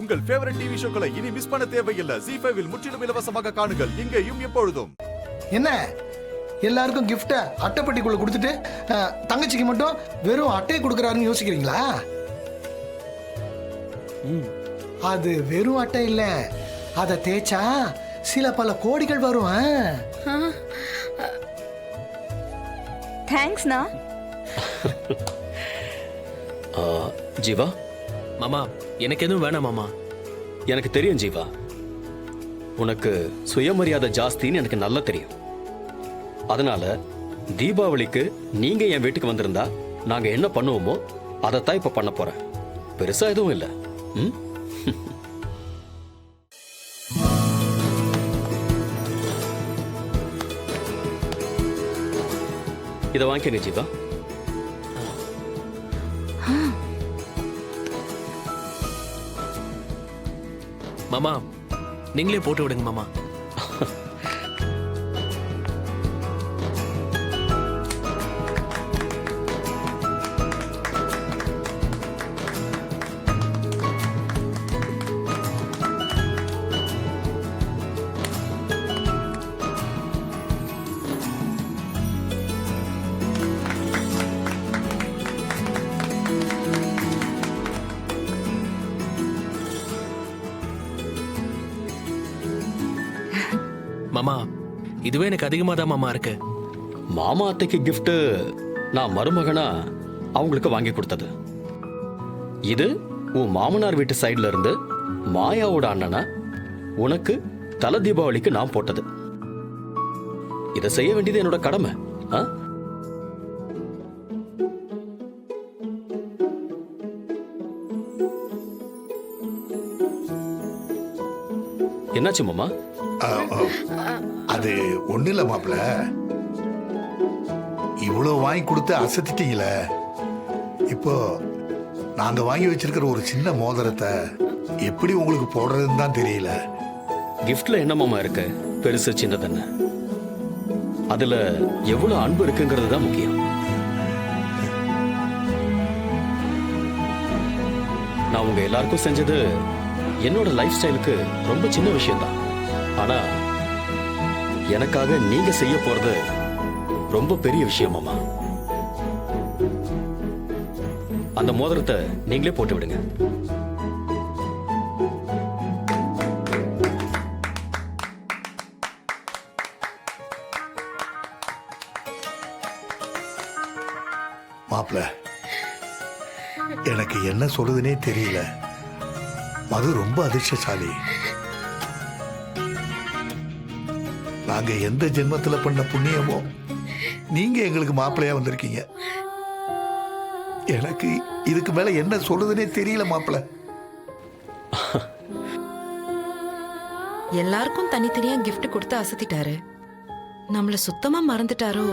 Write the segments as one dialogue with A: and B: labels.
A: உங்கள் favourite TV ஷோக்களை இனி miss பண்ண தேவையில்லை. ZEE5 இல் முற்றிலும் இலவசமாக காணுங்கள். இங்கேயும் எப்பொழுதும்.
B: என்ன எல்லாருக்கும் கிஃப்ட அட்டைப்பட்டிக்குள்ள கொடுத்துட்டு தங்கச்சிக்கு மட்டும் வெறும் அட்டையை கொடுக்கறாருன்னு யோசிக்கிறீங்களா? அது வெறும் அட்டை இல்ல, அதை தேய்ச்சா சில பல கோடிகள் வரும்.
C: தேங்க்ஸ்ண்ணா.
D: ஜீவா,
E: மாமா எனக்கு எதுவும் வேணாம் மாமா.
D: எனக்கு தெரியும் ஜீவா, உனக்கு சுயமரியாதை ஜாஸ்தின்னு எனக்கு நல்லா தெரியும். அதனால தீபாவளிக்கு நீங்க என் வீட்டுக்கு வந்திருந்தா நாங்க என்ன பண்ணுவோமோ அதைத்தான் இப்ப பண்ண போறேன். பெருசா எதுவும் இல்லை. இதை வாங்கிக்கங்க ஜீவா.
E: மாமா நீங்களே போட்டு விடுங்க மாமா. மாமா இதுவே எனக்கு அதிகமா தான் மாமா இருக்கு.
D: மாமா அத்தைக்கு கிஃப்ட் நான் மருமகனா அவங்களுக்கு வாங்கி கொடுத்தது. இது உன் மாமனார் வீட்டு சைடுல இருந்து மாயாவோட அண்ணனா உனக்கு தல தீபாவளிக்கு நான் போட்டது. இதை செய்ய வேண்டியது என்னோட கடமை. என்னாச்சு மாமா?
F: அது ஒண்ணு இல்ல மாப்பிள்ள, இவ்வளவு வாங்கி கொடுத்து அசத்திட்டீங்களே. இப்போ நாங்க வாங்கி வச்சிருக்கிற ஒரு சின்ன மோதிரத்தை எப்படி உங்களுக்கு போடுறதுன்னு தான் தெரியல.
D: கிஃப்ட்ல என்ன மாமா இருக்கு? பெருசு சின்னதென்ன, அதுல எவ்வளவு அன்பு இருக்குங்கிறது தான் முக்கியம். நான் உங்க எல்லாருக்கும் செஞ்சது என்னோட லைஃப் ஸ்டைலுக்கு ரொம்ப சின்ன விஷயம் தான். ஆனா எனக்காக நீங்க செய்ய போறது ரொம்ப பெரிய விஷயமாமா. அந்த மோதிரத்தை நீங்களே போட்டு விடுங்க.
F: மாப்பிள்ள, எனக்கு என்ன சொல்றதுனே தெரியல. மது ரொம்ப அதிர்ஷ்டசாலி. நாங்க எந்த ஜென்மத்துல பண்ண புண்ணியமோ நீங்க எங்களுக்கு மாப்பிள்ளையா வந்திருக்கீங்க. எனக்கு இதுக்கு மேல என்ன சொல்றதுனே தெரியல மாப்பிள்ள.
G: எல்லாருக்கும் தனித்தனியா கிஃப்ட் கொடுத்து அசத்திட்டாரு. நம்மள சுத்தமா மறந்துட்டாரோ?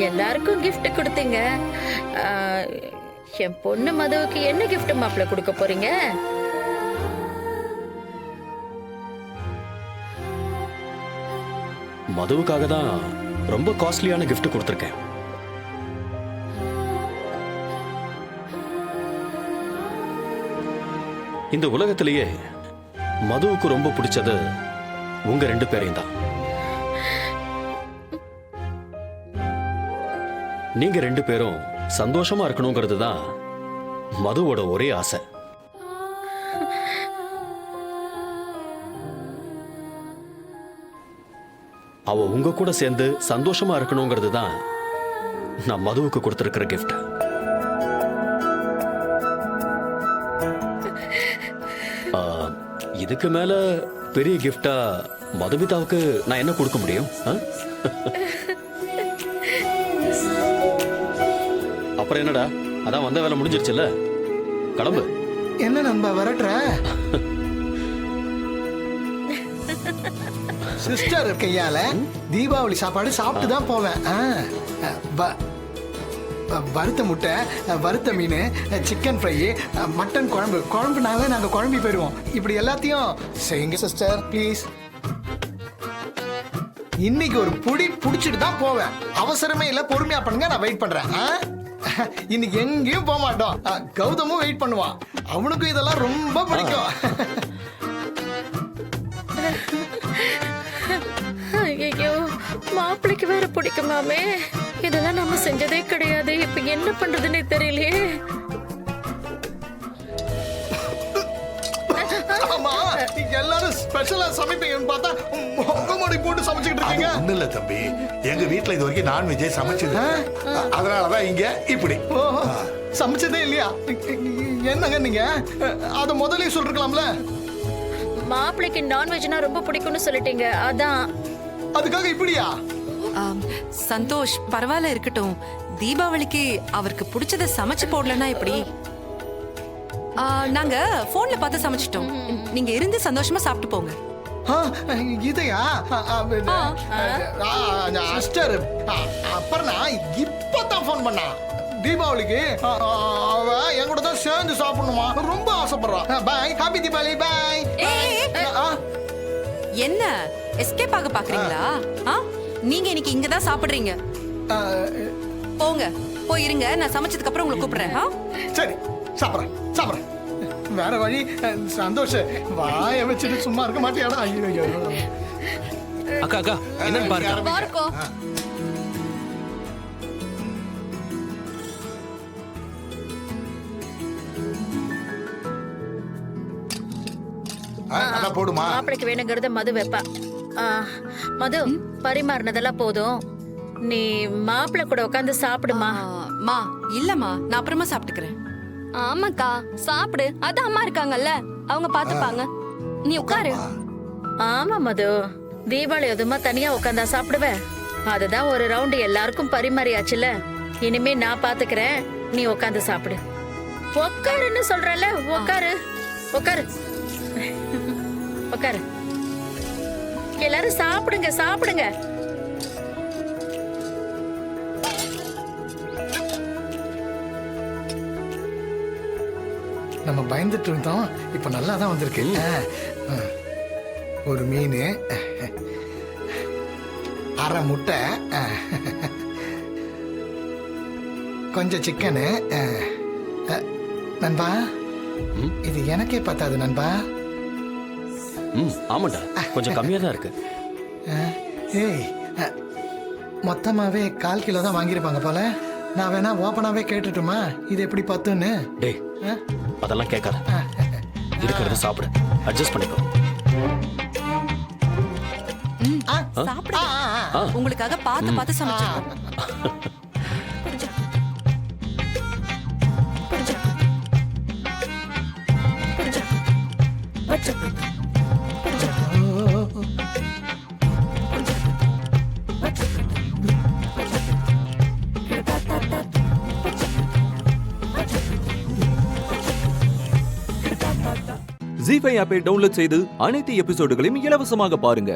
H: எல்லாருக்கும் கிஃப்ட் கொடுத்தீங்க. என் பொண்ணு மதுவுக்கு என்ன கிஃப்ட் மாப்பிள்ள கொடுக்க போறீங்க?
D: மதுவுக்காக தான் ரொம்ப காஸ்ட்லியான கிஃப்ட் கொடுத்துருக்கேன். இந்த உலகத்திலேயே மதுவுக்கு ரொம்ப பிடிச்சது உங்க ரெண்டு பேரையும் தான். நீங்க ரெண்டு பேரும் சந்தோஷமா இருக்கணுங்கிறது தான் மதுவோட ஒரே ஆசை. அவ உங்க கூட சேர்ந்து சந்தோஷமா இருக்கணுங்கிறது தான் நான் மதுவுக்கு கொடுத்திருக்கிற கிஃப்ட். இதுக்கு மேல பெரிய கிஃப்டா மதுமிதாவுக்கு நான் என்ன கொடுக்க முடியும்? அப்புறம் என்னடா, அதான் வந்த வேலை முடிஞ்சிருச்சுல்ல, கிளம்பு.
B: என்ன நண்பா வரட்டுற? சிஸ்டர் கையால தீபாவளி சாப்பாடு சாப்பிட்டு தான் போவேன். வறுத்த முட்டை, வறுத்த மீன், சிக்கன் ஃப்ரை, மட்டன் குழம்பு, குழம்புனாவே நாங்க குழம்பி போயிடுவோம். இப்படி எல்லாத்தையும் செய்யுங்க சிஸ்டர் ப்ளீஸ். இன்னைக்கு ஒரு புடி புடிச்சிட்டு தான் போவேன். அவசரமே இல்ல, பொறுமையா பண்ணுங்க, நான் வெயிட் பண்றேன். இன்னைக்கு எங்கேயும் போக மாட்டோம். கௌதமும் வெயிட் பண்ணுவான். அவனுக்கும் இதெல்லாம் ரொம்ப பிடிக்கும்.
H: ஐயோ, மாப்பிள்ளைக்கு வேற பிடிக்குமாமே. இதெல்லாம் நம்ம செஞ்சதே கிடையாது. இப்ப என்ன பண்றதுன்னே தெரியலையே.
B: ஆமா, எல்லாரும் ஸ்பெஷலா சமைப்பீங்கன்னு பார்த்தா முகமூடி போட்டு சமைச்சுக்கிட்டு
F: அது
B: இருக்கீங்க.
F: ஒண்ணும் இல்ல தம்பி, எங்க வீட்டுல இது வரைக்கும் நான்வெஜ்ஜே சமைச்சது இல்ல. அதனாலதான் இங்க இப்படி.
B: ஓஹோ, சமைச்சதே இல்லையா? என்னங்க நீங்க அத முதல்லயே சொல்லிருக்கலாம்ல.
H: மாப்பிள்ளைக்கு நான்வெஜ்னா ரொம்ப பிடிக்கும்னு சொல்லிட்டீங்க, அதான்.
B: அதுக்காக இப்படியா?
G: சந்தோஷ், பரவாயில்ல இருக்கட்டும். தீபாவளிக்கு அவருக்கு பிடிச்சத சமைச்சு போடலன்னா எப்படி? நாங்க போன்ல பார்த்து சமைச்சிட்டோம். நீங்க இருந்து சந்தோஷமா சாப்பிட்டு போங்க.
B: இதையா? அஸ்டர் அப்புறம் இப்பதான் போன் பண்ணா. தீபாவளிக்கு அவ என் கூட தான் சேர்ந்து சாப்பிடணுமா, ரொம்ப ஆசைப்படுறான். பாய், ஹாப்பி தீபாவளி, பாய்.
G: என்ன எஸ்கேப் ஆக பாக்குறீங்களா? நீங்க இன்னைக்கு இங்க தான் சாப்பிடுறீங்க. போங்க, போய் இருங்க. நான் சமைச்சதுக்கு அப்புறம் உங்களை கூப்பிடுறேன்.
B: சரி, சாப்பிடுறேன் சாப்பிடுறேன். வேற வழி. சந்தோஷ், வாய வச்சுட்டு சும்மா இருக்க மாட்டியாடா? ஐயோ,
E: அக்கா அக்கா, என்னன்னு பாருங்க.
F: அதான் போடுமா?
H: மாப்பிள்ளைக்கு வேணுங்கிறத மது வைப்பா. மது, பரிமாறினதெல்லாம் போதும். நீ மாப்பிள்ளை கூட உட்காந்து சாப்பிடுமா.
G: மா இல்லம்மா, நான் அப்புறமா சாப்பிட்டுக்கிறேன்.
C: ஆமாக்கா, சாப்பிடு. அதான் அம்மா இருக்காங்கல்ல, அவங்க பாத்துப்பாங்க. நீ உட்காரு.
H: ஆமா மது, தீபாவளி அதுமா தனியா உட்காந்தா சாப்பிடுவேன். அதுதான் ஒரு ரவுண்டு எல்லாருக்கும் பரிமாறியாச்சுல. இனிமே நான் பாத்துக்கிறேன், நீ உட்காந்து சாப்பிடு. உட்காருன்னு சொல்றல, உட்காரு உட்காரு உட்காரு. எல்லாரும் சாப்பிடுங்க சாப்பிடுங்க.
B: நம்ம பயந்துட்டு இருந்தோம், இப்ப நல்லா தான் வந்திருக்கு. ஒரு மீன், அரை முட்டை, கொஞ்சம் சிக்கனு. நண்பா, இது எனக்கே பத்தாது நண்பா.
D: ஆமாண்டா, கொஞ்சம் கம்மியா தான் இருக்கு.
B: ஏய், மொத்தமாவே 1/4 கிலோ தான் வாங்கியிருப்பாங்க போல. நான் வேணா ஓப்பனாவே கேட்டுட்டுமா, இது எப்படி பத்துன்னு?
D: டேய், அதெல்லாம் கேட்காத. இருக்கிறத சாப்பிடு, அட்ஜஸ்ட் பண்ணிக்கோ.
G: சாப்பிடுங்க. உங்களுக்காக பார்த்து பார்த்து சமைச்சோம்.
I: ஜீ5 ஆப்பை டவுன்லோட் செய்து அனைத்து எபிசோடுகளையும் இலவசமாக பாருங்க.